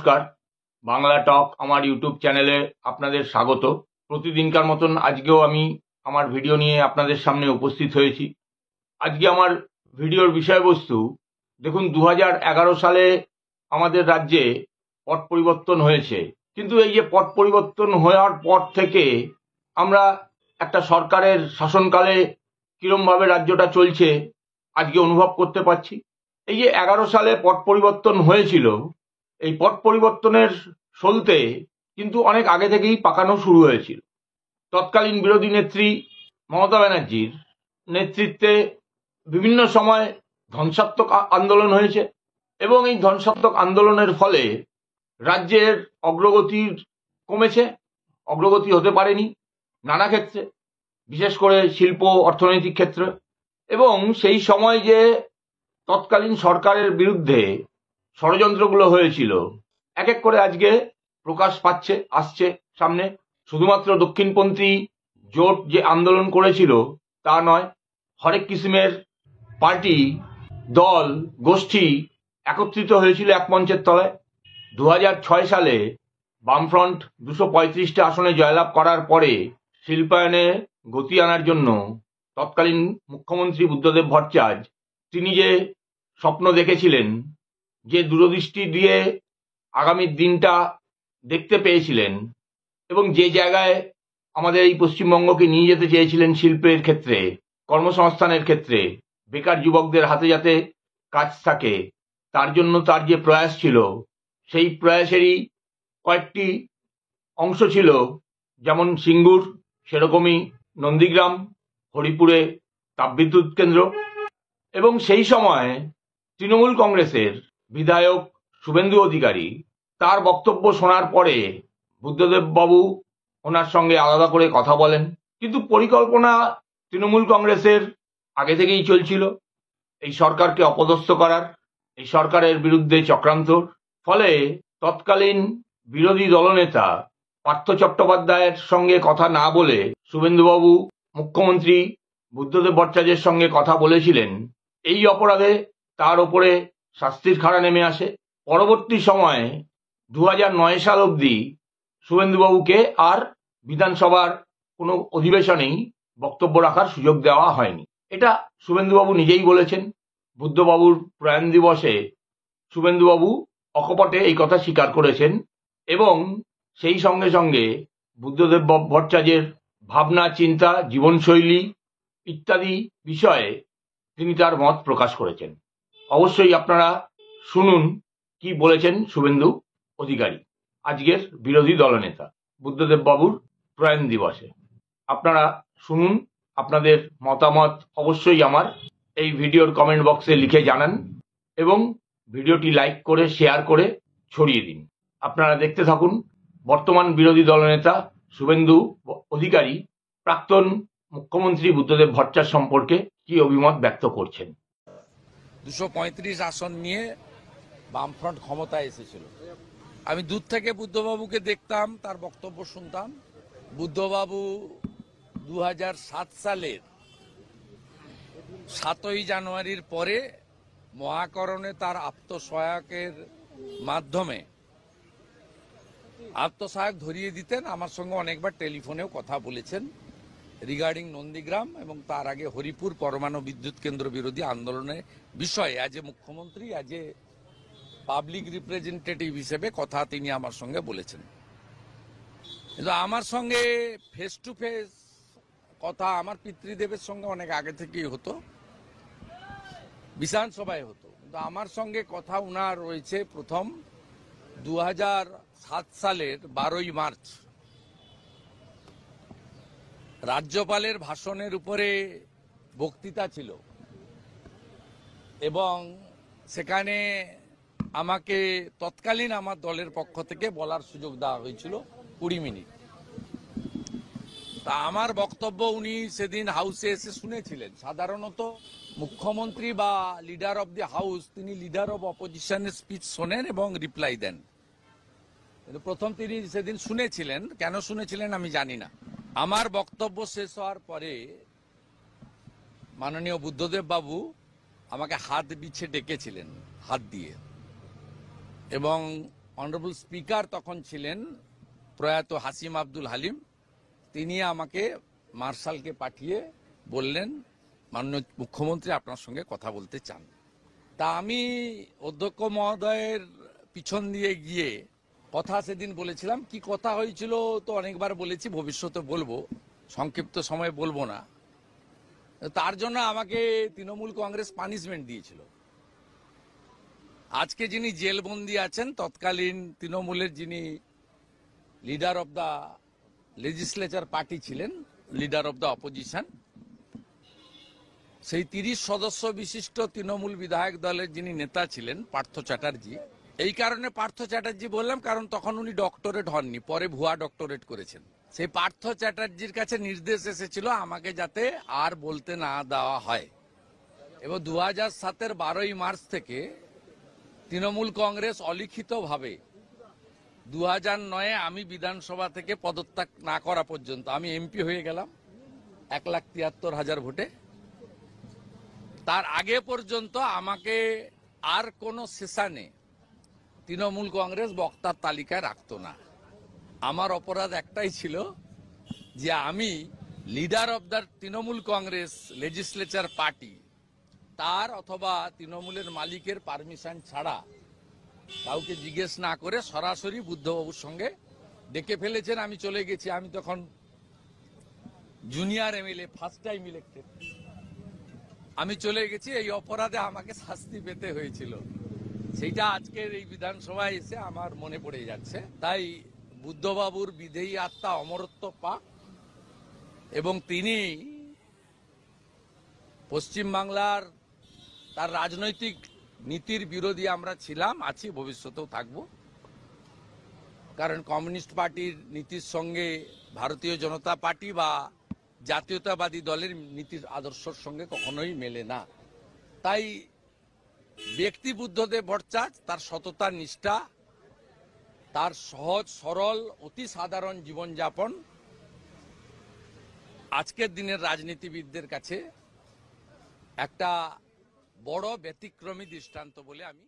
নমস্কার, বাংলা টক আমার ইউটিউব চ্যানেলে আপনাদের স্বাগত। প্রতিদিনকার মতন আজকেও আমি আমার ভিডিও নিয়ে আপনাদের সামনে উপস্থিত হয়েছি। আজকে আমার ভিডিওর বিষয়বস্তু দেখুন, 2011 সালে আমাদের রাজ্যে পট পরিবর্তন হয়েছে, কিন্তু এই যে পট পরিবর্তন হওয়ার পর থেকে আমরা একটা সরকারের শাসনকালে কিরমভাবে রাজ্যটা চলছে আজকে অনুভব করতে পারছি। এই যে 11 সালে পট পরিবর্তন হয়েছিল, এই পট পরিবর্তনের সলতে কিন্তু অনেক আগে থেকেই পাকানো শুরু হয়েছিল। তৎকালীন বিরোধী নেত্রী মমতা ব্যানার্জির নেতৃত্বে বিভিন্ন সময় ধ্বংসাত্মক আন্দোলন হয়েছে এবং এই ধ্বংসাত্মক আন্দোলনের ফলে রাজ্যের অগ্রগতি কমেছে, অগ্রগতি হতে পারেনি নানা ক্ষেত্রে, বিশেষ করে শিল্প অর্থনৈতিক ক্ষেত্রে। এবং সেই সময় যে তৎকালীন সরকারের বিরুদ্ধে ষড়যন্ত্রগুলো হয়েছিল এক এক করে আজকে প্রকাশ পাচ্ছে, আসছে সামনে। শুধুমাত্র দক্ষিণপন্থী জোট যে আন্দোলন করেছিল তা নয়, হরেক কিসিমের পার্টি, দল, গোষ্ঠী একত্রিত হয়েছিল এক মঞ্চের তলায়। 2006 সালে বামফ্রন্ট 235টা আসনে জয়লাভ করার পরে শিল্পায়নে গতি আনার জন্য তৎকালীন মুখ্যমন্ত্রী বুদ্ধদেব ভট্টাচার্য তিনি যে স্বপ্ন দেখেছিলেন, যে দূরদৃষ্টি দিয়ে আগামী দিনটা দেখতে পেয়েছিলেন এবং যে জায়গায় আমাদের এই পশ্চিমবঙ্গকে নিয়ে যেতে চেয়েছিলেন শিল্পের ক্ষেত্রে, কর্মসংস্থানের ক্ষেত্রে, বেকার যুবকদের হাতে যাতে কাজ থাকে, তার জন্য তার যে প্রয়াস ছিল, সেই প্রয়াসেরই কয়েকটি অংশ ছিল, যেমন সিঙ্গুর, সেরকমই নন্দীগ্রাম, হরিপুরে তাপবিদ্যুৎ কেন্দ্র। এবং সেই সময় তৃণমূল কংগ্রেসের বিধায়ক শুভেন্দু অধিকারী তার বক্তব্য শোনার পরে বুদ্ধদেব বাবু ওনার সঙ্গে আলাদা করে কথা বলেন, কিন্তু পরিকল্পনা তৃণমূল কংগ্রেসের আগে থেকেই চলছিল এই সরকারকে অপদস্থ করার, এই সরকারের বিরুদ্ধে চক্রান্ত। ফলে তৎকালীন বিরোধী দলনেতা পার্থ চট্টোপাধ্যায়ের সঙ্গে কথা না বলে শুভেন্দুবাবু মুখ্যমন্ত্রী বুদ্ধদেব ভট্টাচার্যের সঙ্গে কথা বলেছিলেন। এই অপরাধে তার ওপরে শাস্তির খাড়া নেমে আসে। পরবর্তী সময়ে 2009 সাল অবধি শুভেন্দুবাবুকে আর বিধানসভার কোনো অধিবেশনেই বক্তব্য রাখার সুযোগ দেওয়া হয়নি। এটা শুভেন্দুবাবু নিজেই বলেছেন। বুদ্ধবাবুর প্রয়াণ দিবসে শুভেন্দুবাবু অকপটে এই কথা স্বীকার করেছেন এবং সেই সঙ্গে সঙ্গে বুদ্ধদেব ভট্টাচার্যের ভাবনা, চিন্তা, জীবনশৈলী ইত্যাদি বিষয়ে তিনি তার মত প্রকাশ করেছেন। অবশ্যই আপনারা শুনুন কি বলেছেন শুভেন্দু অধিকারী, আজকের বিরোধী দলনেতা, বুদ্ধদেব বাবুর প্রয়াণ দিবসে। আপনারা শুনুন, আপনাদের মতামত অবশ্যই আমার এই ভিডিওর কমেন্ট বক্সে লিখে জানান এবং ভিডিওটি লাইক করে শেয়ার করে ছড়িয়ে দিন। আপনারা দেখতে থাকুন বর্তমান বিরোধী দলনেতা শুভেন্দু অধিকারী প্রাক্তন মুখ্যমন্ত্রী বুদ্ধদেব ভট্টাচার্য সম্পর্কে কি অভিমত ব্যক্ত করছেন। 235 আসন নিয়ে বামফ্রন্ট ক্ষমতায় এসেছিল। আমি দূর থেকে বুদ্ধবাবুকে দেখতাম, তার বক্তব্য শুনতাম। বুদ্ধবাবু 2007 সালের 7ই জানুয়ারির পরে মহাকরণে তার আত্মসহায়কের মাধ্যমে আত্মসহায়ক ধরিয়ে দিতেন। আমার সঙ্গে অনেকবার টেলিফোনেও কথা বলেছেন রিগার্ডিং নন্দীগ্রাম এবং তার আগে হরিপুর পরমাণু বিদ্যুৎ কেন্দ্র বিরোধী আন্দোলনের বিষয়ে অ্যাজ এ মুখ্যমন্ত্রী, অ্যাজ এ পাবলিক রিপ্রেজেন্টেটিভ হিসেবে কথা তিনি আমার সঙ্গে বলেছেন। কিন্তু আমার সঙ্গে ফেস টু ফেস কথা আমার পিতৃদেবের সঙ্গে অনেক আগে থেকেই হতো, বিধানসভায় হতো, কিন্তু আমার সঙ্গে কথা উনার রয়েছে প্রথম 2007 সালের 12ই মার্চ রাজ্যপালের ভাষণের উপরে বক্তৃতা ছিল এবং সেখানে আমাকে তৎকালীন আমার দলের পক্ষ থেকে বলার সুযোগ দেওয়া হয়েছিল 20 মিনিট। তা আমার বক্তব্য উনি সেদিন হাউসে এসে শুনেছিলেন। সাধারণত মুখ্যমন্ত্রী বা লিডার অব দি হাউস তিনি লিডার অব অপোজিশনের স্পিচ শোনেন এবং রিপ্লাই দেন, কিন্তু প্রথম তিনি সেদিন শুনেছিলেন। কেন শুনেছিলেন আমি জানি না। আমার বক্তব্য শেষ হওয়ার পরে মাননীয় বুদ্ধদেব বাবু আমাকে হাত বিছে ডেকেছিলেন, হাত দিয়ে, এবং অনারেবল স্পিকার তখন ছিলেন প্রয়াত হাসিম আব্দুল হালিম, তিনি আমাকে মার্শালকে পাঠিয়ে বললেন মাননীয় মুখ্যমন্ত্রী আপনার সঙ্গে কথা বলতে চান। তা আমি অধ্যক্ষ মহোদয়ের পিছন দিয়ে গিয়ে কথা সেদিন বলেছিলাম। কি কথা হয়েছিল তো অনেকবার বলেছি, ভবিষ্যতে বলবো, সংক্ষিপ্ত সময়ে বলবো না। তার জন্য আমাকে তৃণমূল কংগ্রেস পানিশমেন্ট দিয়েছিল। আজকে যিনি জেলবন্দি আছেন, তৎকালীন তৃণমূলের যিনি leader of the legislature party ছিলেন, লিডার অব দ্য অপোজিশন, সেই 30 সদস্য বিশিষ্ট তৃণমূল বিধায়ক দলের যিনি নেতা ছিলেন পার্থ চ্যাটার্জি। এই কারণে পার্থ চ্যাটার্জি বললাম কারণ তখন উনি ডক্টরেট হননি, পরে ভুয়া ডক্টরেট করেছেন। সেই পার্থ চ্যাটার্জির কাছে নির্দেশ এসেছিল আমাকে যাতে আর বলতে না দেওয়া হয়। এবং 2007-এর 12ই মার্চ থেকে তৃণমূল কংগ্রেস অলিখিতভাবে 2009-এ আমি বিধানসভা থেকে পদত্যাগ না করা পর্যন্ত, আমি এমপি হয়ে গেলাম 1,73,000 ভোটে, তার আগে পর্যন্ত আমাকে আর কোনো সেশনে তৃণমূল কংগ্রেস বক্তার তালিকায় রাখতো না। আমার অপরাধ একটাই ছিল যে আমি leader of the Trinamool Congress legislature party, তার অথবা তৃণমূলের মালিকের পারমিশন ছাড়া কাউকে জিজ্ঞেস না করে সরাসরি বুদ্ধবাবুর সঙ্গে ডেকে ফেলেছেন। আমি চলে গেছি, আমি তখন junior MLA, first time elected. আমি চলে গেছি, এই অপরাধে আমাকে শাস্তি পেতে হয়েছিল। সেইটা আজকের এই বিধানসভায় এসে আমার মনে পড়ে যাচ্ছে। তাই বুদ্ধবাবুর বিদেয়ী আত্মা অমরত্ব পাক, এবং তিনি পশ্চিমবাংলার তার রাজনৈতিক নীতির বিরোধী আমরা ছিলাম, আছি, ভবিষ্যতেও থাকব। কারণ কমিউনিস্ট পার্টির নীতির সঙ্গে ভারতীয় জনতা পার্টি বা জাতীয়তাবাদী দলের নীতির আদর্শের সঙ্গে কখনোই মেলে না। তাই ব্যক্তি বুদ্ধদেব ভট্টাচার্য, তার সততা, নিষ্ঠা, তার সহজ সরল অতি সাধারণ জীবনযাপন আজকের দিনের রাজনীতিবিদদের কাছে একটা বড় ব্যতিক্রমী দৃষ্টান্ত বলে আমি